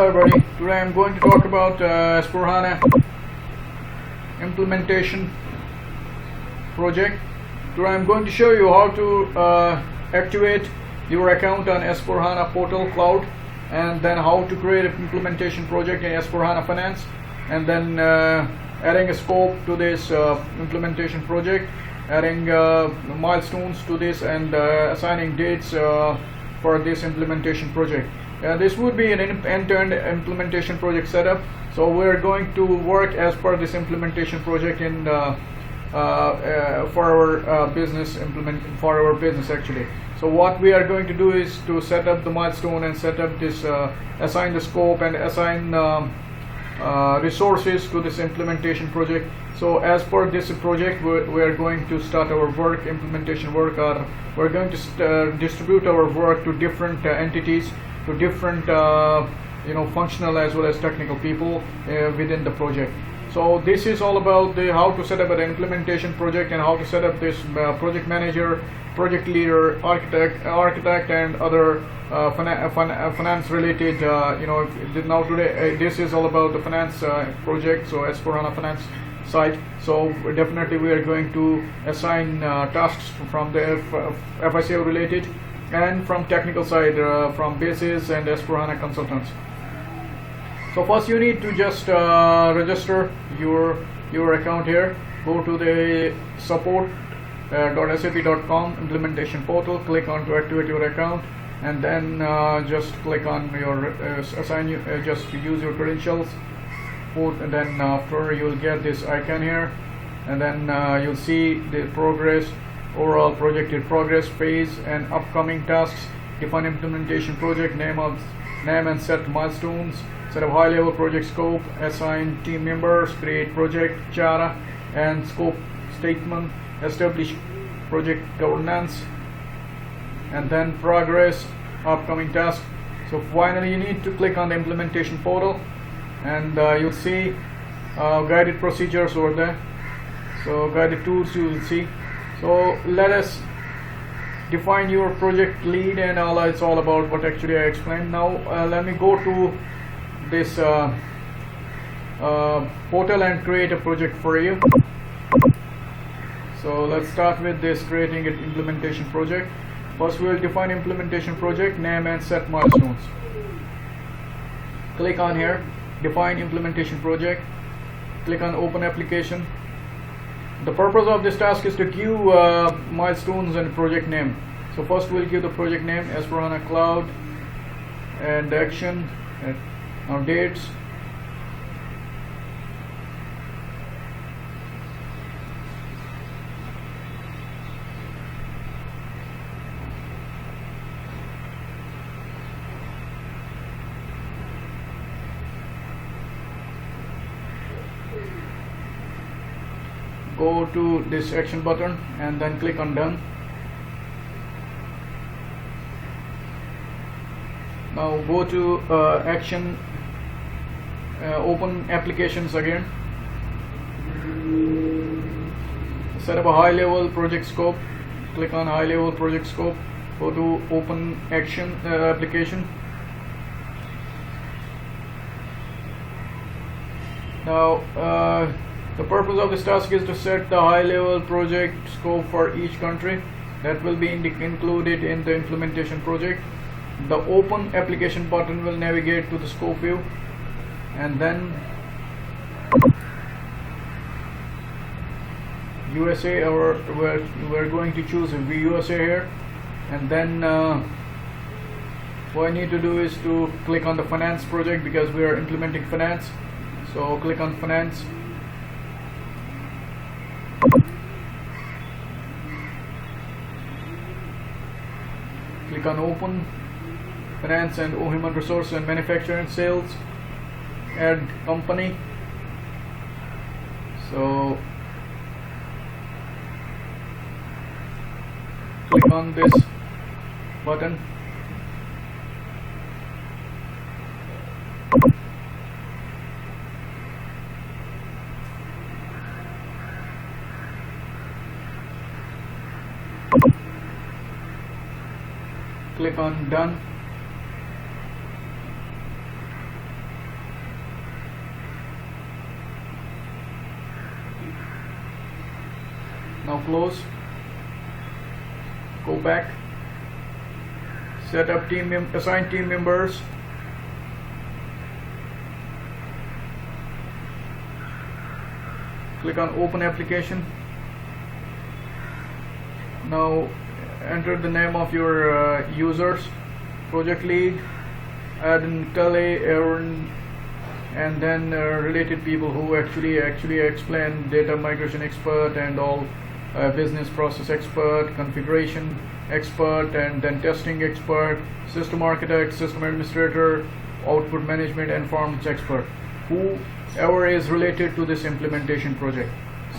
Hello everybody, today I'm going to talk about S/4HANA implementation project. Today I'm going to show you how to activate your account on S/4HANA portal cloud, and then how to create an implementation project in S/4HANA Finance, and then adding a scope to this implementation project, adding milestones to this, and assigning dates for this implementation project. This would be an end-to-end implementation project setup. So we're going to work as per this implementation project in for our business actually. So what we are going to do is to set up the milestone and set up this, assign the scope and assign resources to this implementation project. So as per this project, we are going to start our work, implementation work, or we're going to distribute our work to different entities, to different functional as well as technical people within the project. So this is all about how to set up an implementation project, and how to set up this project manager, project leader, architect, and other finance related. Now today this is all about the finance project. So S/4HANA finance side. So definitely we are going to assign tasks from the FICO related, and from technical side, from basis and S/4HANA consultants. So first you need to just register your account here. Go to the support.sap.com implementation portal, click on to activate your account, and then just click on your just use your credentials, and then after you'll get this icon here, and then you'll see the progress, overall projected progress, phase and upcoming tasks, define implementation project name and set milestones, set up high level project scope, assign team members, create project charter and scope statement, establish project governance, and then progress, upcoming task. So finally you need to click on the implementation portal, and you'll see guided procedures over there. So guided tools you will see. So let us define your project lead, and it's all about what actually I explained. Now let me go to this portal and create a project for you. So let's start with this, creating an implementation project. First we will define implementation project name and set milestones. Click on here, define implementation project, click on open application. The purpose of this task is to give milestones and project name. So first we'll give the project name S/4HANA Cloud, and action, and now dates, go to this action button and then click on done. Now go to action, open applications again, set up a high level project scope, click on high level project scope, go to open action application. Now the purpose of this task is to set the high level project scope for each country that will be included in the implementation project. The open application button will navigate to the scope view, and then USA, or we're going to choose USA here, and then what I need to do is to click on the finance project, because we are implementing finance. So click on finance, click on open finance and human resource and manufacturing sales, add company. So click on this button, click on done. Now close, go back, set up assign team members, click on open application. Now enter the name of your users, project lead, Adam, Tully, Aaron, and then related people who actually explain, data migration expert and all, business process expert, configuration expert, and then testing expert, system architect, system administrator, output management, and forms expert, whoever is related to this implementation project.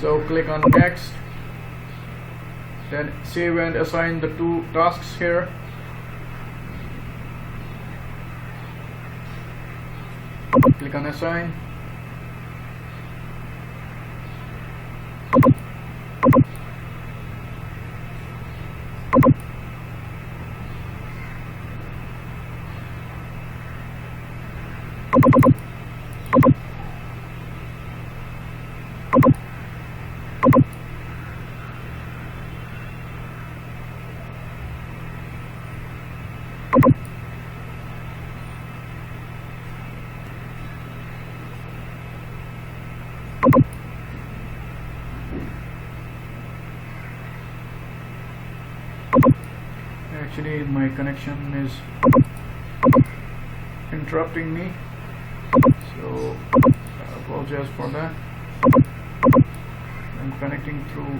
So click on next, then save and assign the 2 tasks here. Click on assign. Actually, my connection is interrupting me, so I apologize for that. I'm connecting through,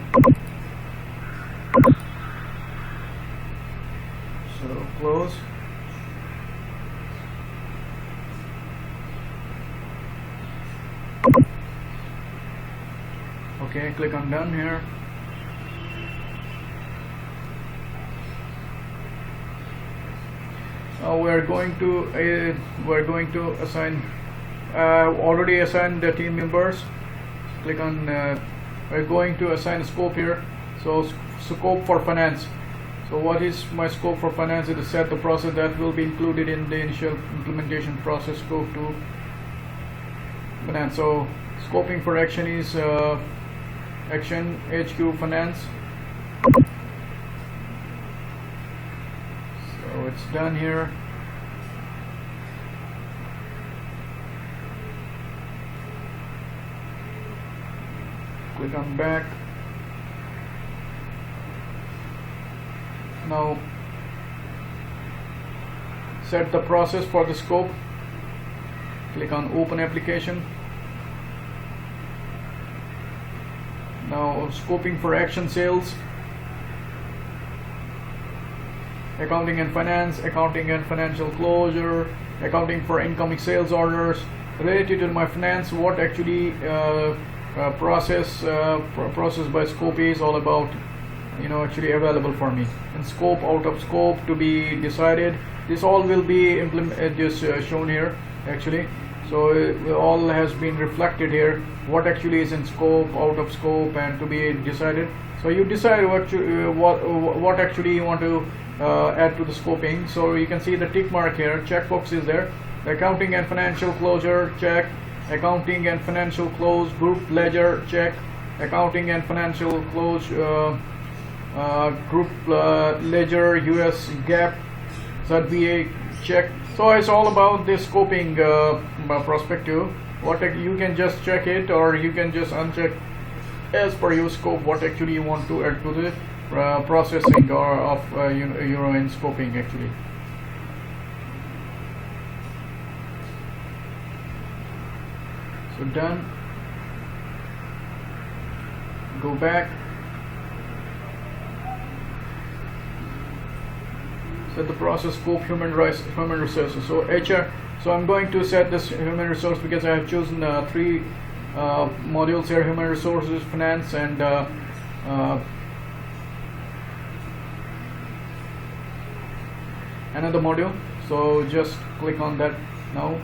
so close. Okay, click on done here. Now we're going to assign, already assigned the team members. Click on, we're going to assign a scope here. So scope for finance. So what is my scope for finance? It is set the process that will be included in the initial implementation process scope to finance. So scoping for action is action HQ finance. So it's done here. Click on back. Now set the process for the scope. Click on open application. Now scoping for action sales, accounting and finance, accounting and financial closure, accounting for incoming sales orders. Related to my finance, what actually process by scope is all about, actually available for me. And scope, out of scope, to be decided. This all will be shown here actually. So it all has been reflected here, what actually is in scope, out of scope, and to be decided. So you decide what actually you want to add to the scoping. So you can see the tick mark here, checkbox is there. Accounting and financial closure, check. Accounting and financial close, group ledger, check. Accounting and financial close, group ledger, US GAAP, ZBA, check. So it's all about this scoping perspective. What you can just check it, or you can just uncheck as per your scope what actually you want to add to the processing or of in scoping actually. So done. Go back. Set the process scope human resources. So HR. So I'm going to set this human resource because I have chosen 3 modules here: human resources, finance, and another module. So just click on that now.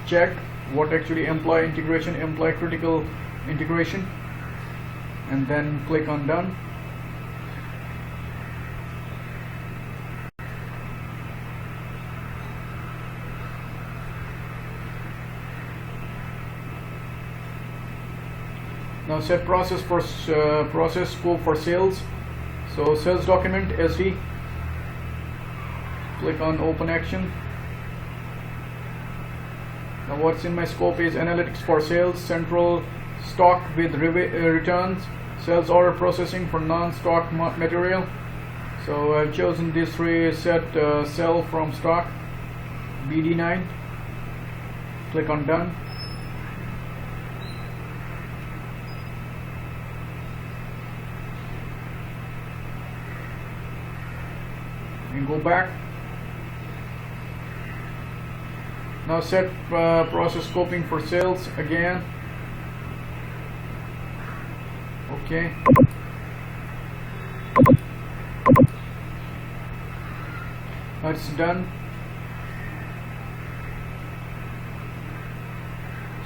Check what actually employee integration, employee critical integration, and then click on done. Now set process for process scope for sales. So sales document SD. Click on open action. Now what's in my scope is analytics for sales, central stock with returns, sales order processing for non-stock material. So I've chosen these three. Set sell from stock, BD9. Click on done. And go back. Now set process scoping for sales again. Okay. That's done.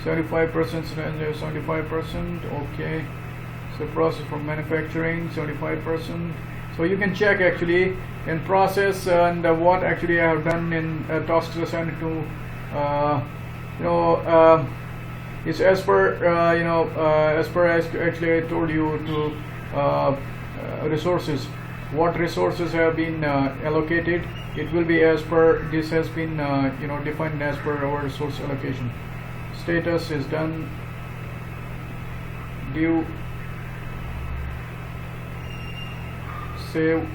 75%, 75%. Okay. So process for manufacturing, 75%. So you can check actually in process and what actually I have done in tasks assigned to it's as per as per as actually I told you to resources. What resources have been allocated, it will be as per this has been defined as per our resource allocation. Status is done. Due. Save.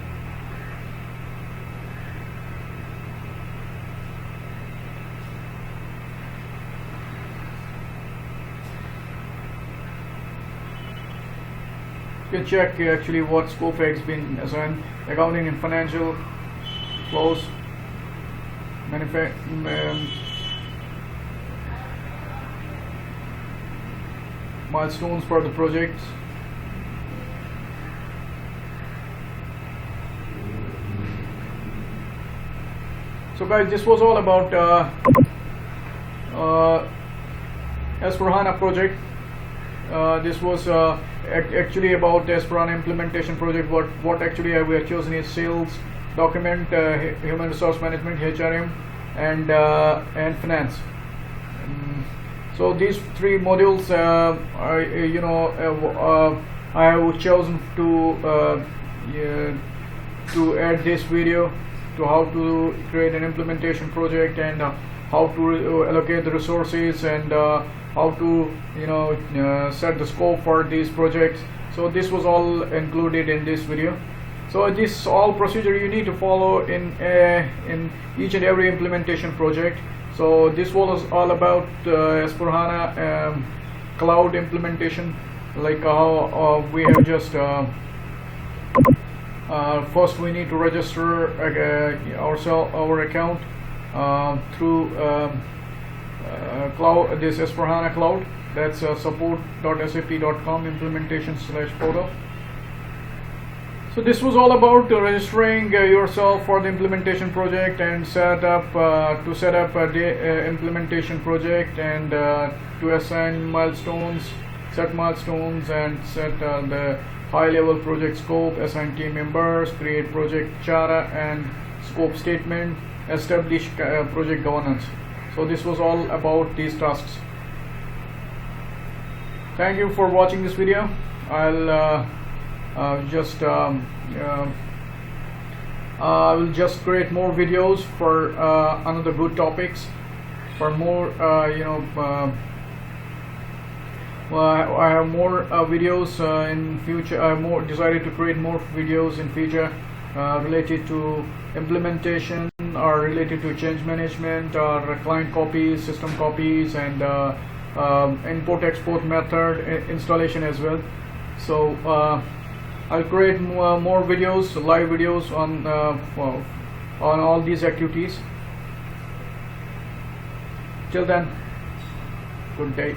You can check actually what scope has been assigned. Accounting and financial, close, milestones for the projects. So guys, this was all about S/4HANA project. This was actually about S/4HANA implementation project. What actually we have chosen is sales, document, human resource management, HRM, and finance. So these three modules I have chosen to add this video to how to create an implementation project and how to allocate the resources and how to set the scope for these projects. So this was all included in this video. So this all procedure you need to follow in each and every implementation project. So this was all about S/4HANA cloud implementation, like how we have just first we need to register our account through cloud, this S/4HANA cloud. That's support.sap.com implementation/portal. So this was all about registering yourself for the implementation project and set up a implementation project and to assign milestones, set milestones and set the high-level project scope, assign team members, create project charter and scope statement, establish project governance. So this was all about these tasks. Thank you for watching this video. I will just create more videos for another good topics, for more I have more videos in future. I have decided to create more videos in future related to implementation or related to change management or client copies, system copies, and import export method installation as well. So I'll create more videos, live videos on all these activities. Till then, good day.